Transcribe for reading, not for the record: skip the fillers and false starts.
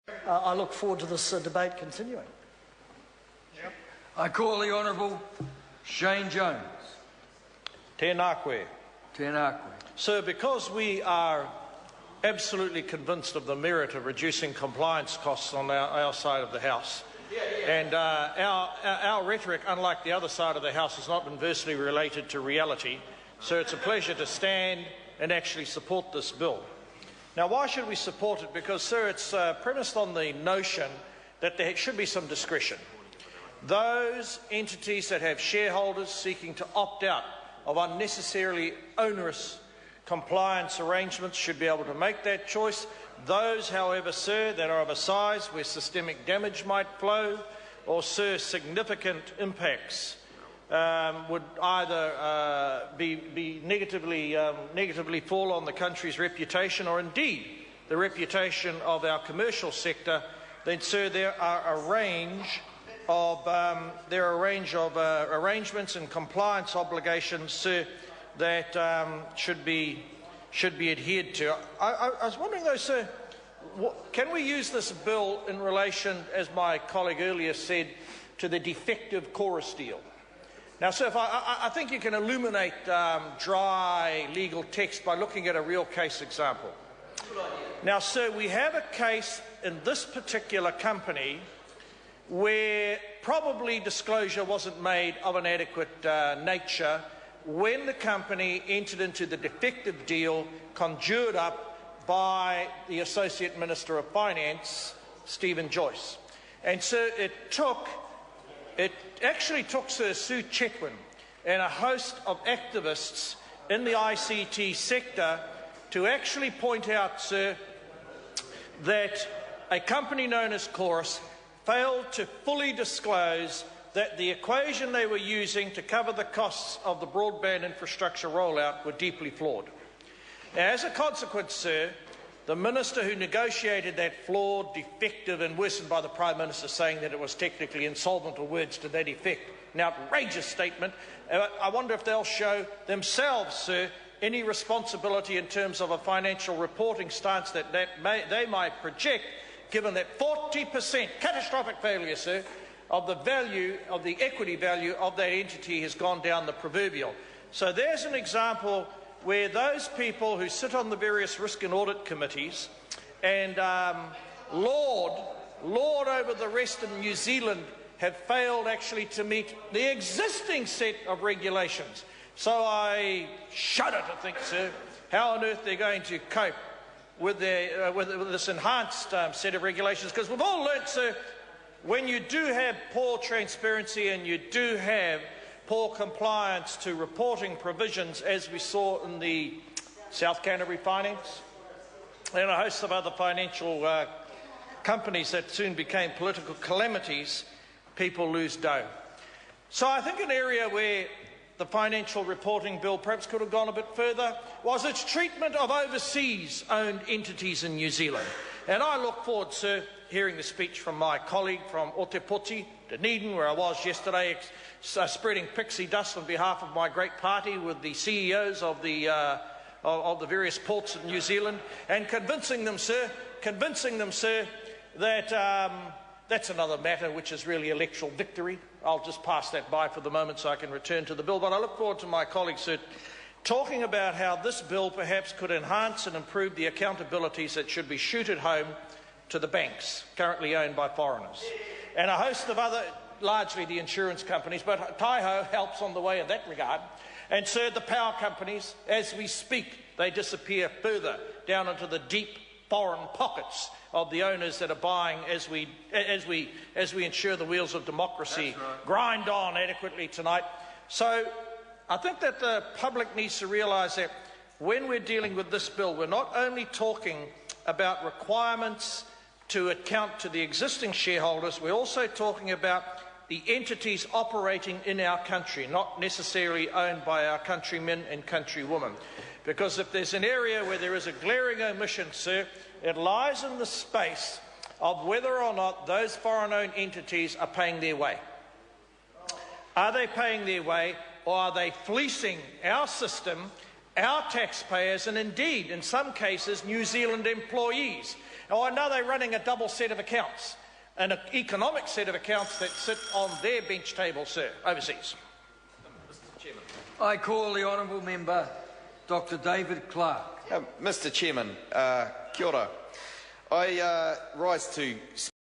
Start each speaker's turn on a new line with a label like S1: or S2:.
S1: I look forward to this debate continuing.
S2: I call the Honourable Shane Jones.
S3: Tēnā koe.
S2: Tēnā koe.
S3: Sir, because we are absolutely convinced of the merit of reducing compliance costs on our side of the House, and our rhetoric, unlike the other side of the House, is not inversely related to reality, so it's a pleasure to stand and actually support this bill. Now, why should we support it? Because, sir, it's premised on the notion that there should be some discretion. Those entities that have shareholders seeking to opt out of unnecessarily onerous compliance arrangements should be able to make that choice. Those, however, sir, that are of a size where systemic damage might flow, or, sir, significant impacts would either be negatively fall on the country's reputation, or indeed the reputation of our commercial sector, then, sir, there are a range of arrangements and compliance obligations, sir, that should be adhered to. I was wondering, though, sir, can we use this bill in relation, as my colleague earlier said, to the defective chorus deal? Now, sir, I think you can illuminate dry legal text by looking at a real case example. Now, sir, we have a case in this particular company where probably disclosure wasn't made of an adequate nature when the company entered into the defective deal conjured up by the Associate Minister of Finance, Stephen Joyce. And, sir, it actually took Sir Sue Chetwin and a host of activists in the ICT sector to actually point out, sir, that a company known as Chorus failed to fully disclose that the equation they were using to cover the costs of the broadband infrastructure rollout were deeply flawed. Now, as a consequence, sir, the minister who negotiated that flawed, defective, and worsened by the Prime Minister saying that it was technically insolvent, or words to that effect, an outrageous statement. I wonder if they'll show themselves, sir, any responsibility in terms of a financial reporting stance that they might project, given that 40% catastrophic failure, sir, of the value, of the equity value of that entity has gone down the proverbial. So there's an example where those people who sit on the various risk and audit committees and lord over the rest of New Zealand have failed actually to meet the existing set of regulations. So I shudder to think, sir, how on earth they're going to cope with this enhanced set of regulations, because we've all learnt, sir, when you do have poor transparency and you do have poor compliance to reporting provisions, as we saw in the South Canterbury Finance and a host of other financial companies that soon became political calamities, people lose dough. So I think an area where the financial reporting bill perhaps could have gone a bit further was its treatment of overseas-owned entities in New Zealand. And I look forward, sir, hearing the speech from my colleague from Otepoti, Dunedin, where I was yesterday, spreading pixie dust on behalf of my great party with the CEOs of the various ports of New Zealand, and convincing them, sir, that that's another matter which is really electoral victory. I'll just pass that by for the moment so I can return to the bill. But I look forward to my colleagues, sir, talking about how this bill perhaps could enhance and improve the accountabilities that should be shooted home to the banks currently owned by foreigners, and a host of other, largely the insurance companies, but Taiho helps on the way in that regard. And, sir, the power companies, as we speak, they disappear further down into the deep foreign pockets of the owners that are buying as we ensure the wheels of democracy grind on adequately tonight. So I think that the public needs to realise that when we're dealing with this bill, we're not only talking about requirements to account to the existing shareholders, we're also talking about the entities operating in our country, not necessarily owned by our countrymen and countrywomen. Because if there's an area where there is a glaring omission, sir, it lies in the space of whether or not those foreign-owned entities are paying their way. Are they paying their way, or are they fleecing our system, our taxpayers, and indeed, in some cases, New Zealand employees? Now, I know they're running a double set of accounts, an economic set of accounts that sit on their bench table, sir, overseas.
S4: Mr. Chairman.
S2: I call the honourable member, Dr. David Clark.
S4: Mr. Chairman, kia ora. I rise to